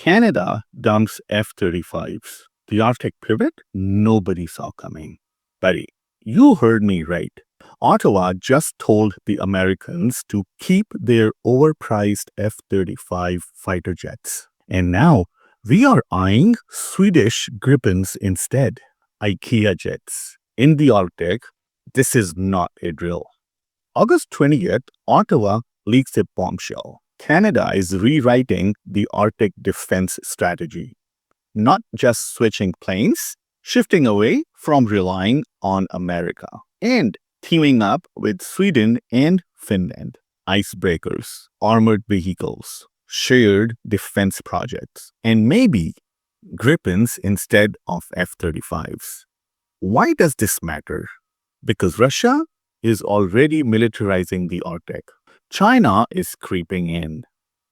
Canada dumps F-35s. The Arctic pivot? Nobody saw coming. Buddy, you heard me right. Ottawa just told the Americans to keep their overpriced F-35 fighter jets. And now we are eyeing Swedish Gripens instead. IKEA jets. In the Arctic, this is not a drill. August 20th, Ottawa leaks a bombshell. Canada is rewriting the Arctic defense strategy. Not just switching planes, shifting away from relying on America and teaming up with Sweden and Finland. Icebreakers, armored vehicles, shared defense projects, and maybe Gripens instead of F-35s. Why does this matter? Because Russia is already militarizing the Arctic. China is creeping in.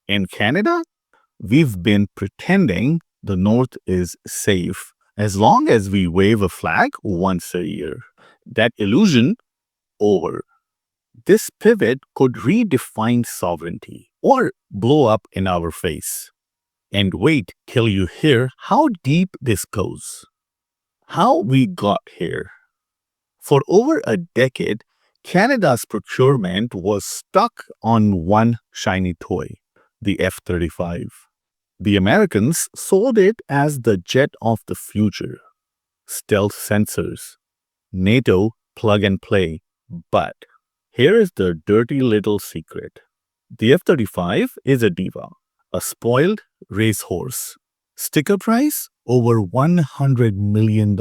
In Canada, we've been pretending the North is safe as long as we wave a flag once a year. That illusion, over. This pivot could redefine sovereignty or blow up in our face. And wait till you hear how deep this goes. How we got here. For over a decade, Canada's procurement was stuck on one shiny toy, the F-35. The Americans sold it as the jet of the future. Stealth sensors, NATO plug and play. But here is the dirty little secret. The F-35 is a diva, a spoiled racehorse. Sticker price? Over $100 million.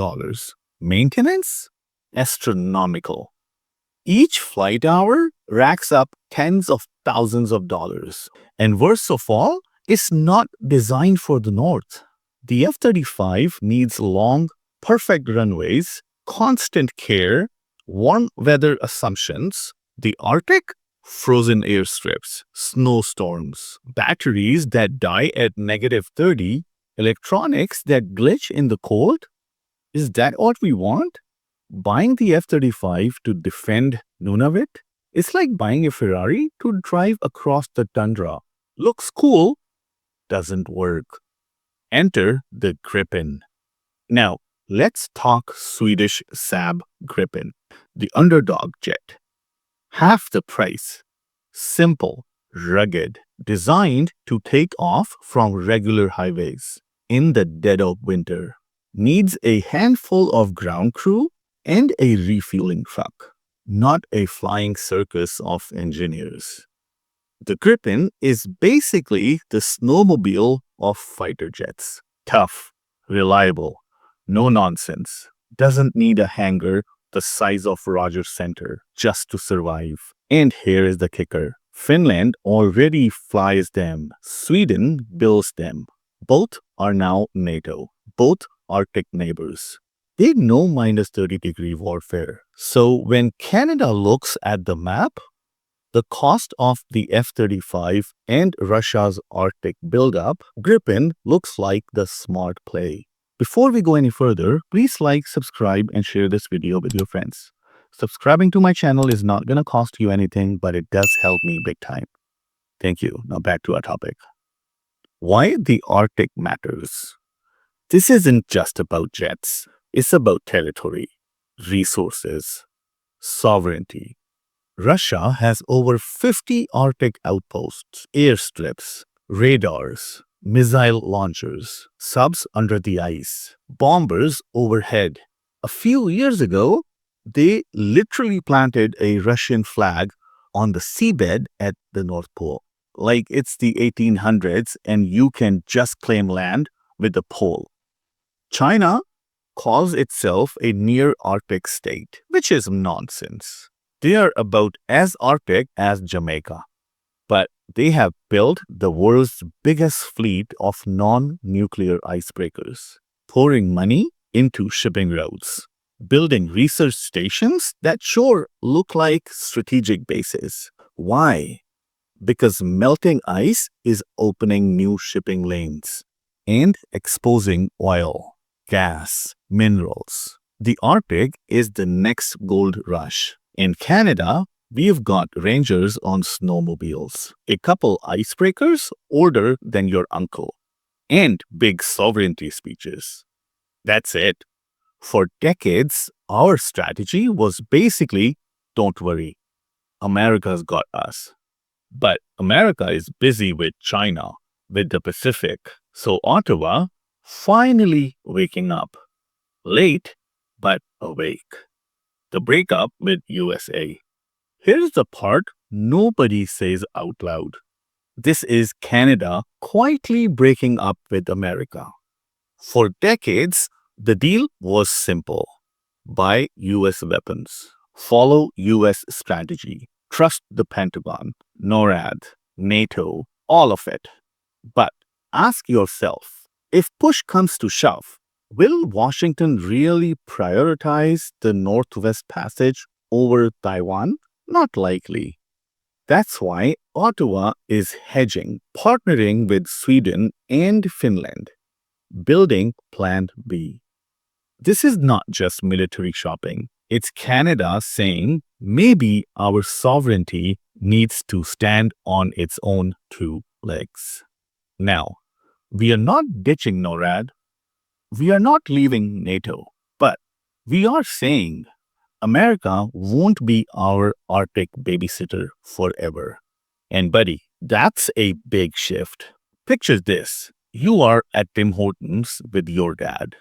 Maintenance? Astronomical. Each flight hour racks up tens of thousands of dollars. And worst of all, it's not designed for the North. The F-35 needs long, perfect runways, constant care, warm weather assumptions. The Arctic? Frozen airstrips, snowstorms, batteries that die at -30, electronics that glitch in the cold? Is that what we want? Buying the F-35 to defend Nunavut? It's like buying a Ferrari to drive across the tundra. Looks cool, doesn't work. Enter the Gripen. Now, let's talk Swedish Saab Gripen, the underdog jet. Half the price. Simple, rugged, designed to take off from regular highways in the dead of winter. Needs a handful of ground crew and a refueling truck, not a flying circus of engineers. The Gripen is basically the snowmobile of fighter jets. Tough, reliable, no nonsense, doesn't need a hangar the size of Rogers Center just to survive. And here is the kicker. Finland already flies them. Sweden builds them. Both are now NATO. Both Arctic neighbors. They know -30-degree warfare. So when Canada looks at the map, the cost of the F-35 and Russia's Arctic buildup, Gripen looks like the smart play. Before we go any further, please like, subscribe, and share this video with your friends. Subscribing to my channel is not going to cost you anything, but it does help me big time. Thank you. Now back to our topic. Why the Arctic matters. This isn't just about jets. It's about territory, resources, sovereignty. Russia has over 50 Arctic outposts, airstrips, radars, missile launchers, subs under the ice, bombers overhead. A few years ago, they literally planted a Russian flag on the seabed at the North Pole. Like it's the 1800s and you can just claim land with a pole. China calls itself a near-Arctic state, which is nonsense. They are about as Arctic as Jamaica. But they have built the world's biggest fleet of non-nuclear icebreakers, pouring money into shipping routes, building research stations that sure look like strategic bases. Why? Because melting ice is opening new shipping lanes and exposing oil, gas, minerals. The Arctic is the next gold rush. In Canada, we've got rangers on snowmobiles, a couple icebreakers older than your uncle. and big sovereignty speeches. That's it. For decades, our strategy was basically don't worry, America's got us. But America is busy with China, with the Pacific. So Ottawa finally waking up. Late, but awake. The breakup with USA. Here's the part nobody says out loud. This is Canada quietly breaking up with America. For decades, the deal was simple. Buy US weapons, follow US strategy, trust the Pentagon, NORAD, NATO, all of it. But ask yourself, if push comes to shove, will Washington really prioritize the Northwest Passage over Taiwan? Not likely. That's why Ottawa is hedging, partnering with Sweden and Finland, building Plan B. This is not just military shopping. It's Canada saying maybe our sovereignty needs to stand on its own two legs. Now, we are not ditching NORAD. We are not leaving NATO. But we are saying America won't be our Arctic babysitter forever. And buddy, that's a big shift. Picture this. You are at Tim Hortons with your dad.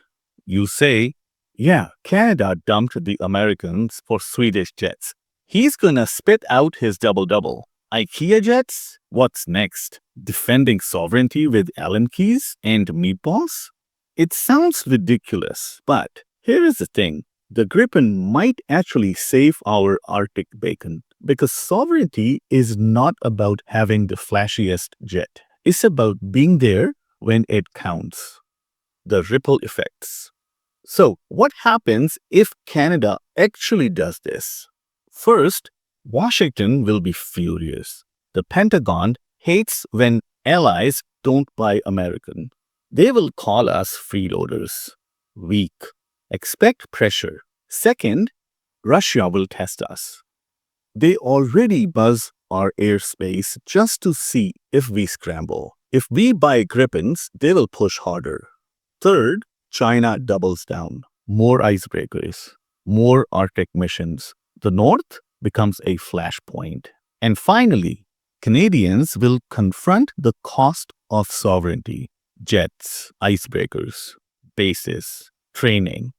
You say, yeah, Canada dumped the Americans for Swedish jets. He's gonna spit out his double-double. IKEA jets? What's next? Defending sovereignty with Allen keys and meatballs? It sounds ridiculous, but here is the thing. The Gripen might actually save our Arctic bacon because sovereignty is not about having the flashiest jet. It's about being there when it counts. The ripple effects. So, what happens if Canada actually does this? First, Washington will be furious. The Pentagon hates when allies don't buy American. They will call us freeloaders, weak. Expect pressure. Second, Russia will test us. They already buzz our airspace just to see if we scramble. If we buy Gripens, they will push harder. Third, China doubles down. More icebreakers, more Arctic missions. The North becomes a flashpoint. And finally, Canadians will confront the cost of sovereignty. Jets, icebreakers, bases, training,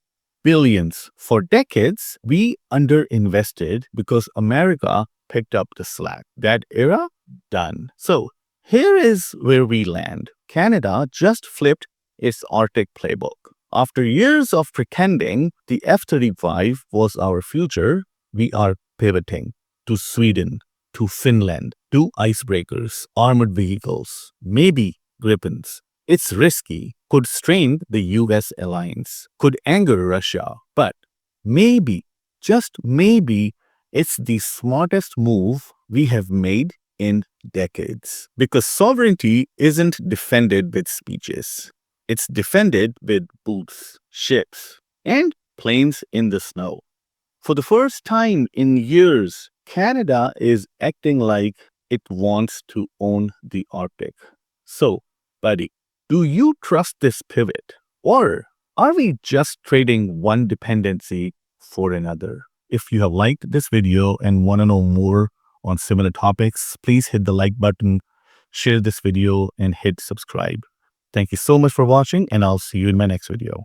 billions. For decades, we underinvested because America picked up the slack. That era, done. So here is where we land. Canada just flipped its Arctic playbook. After years of pretending the F-35 was our future, we are pivoting to Sweden, to Finland, to icebreakers, armored vehicles, maybe Gripens. It's risky, could strain the US alliance, could anger Russia, but maybe, just maybe, it's the smartest move we have made in decades. Because sovereignty isn't defended with speeches. It's defended with boots, ships, and planes in the snow. For the first time in years, Canada is acting like it wants to own the Arctic. So, buddy, do you trust this pivot? Or are we just trading one dependency for another? If you have liked this video and want to know more on similar topics, please hit the like button, share this video, and hit subscribe. Thank you so much for watching, and I'll see you in my next video.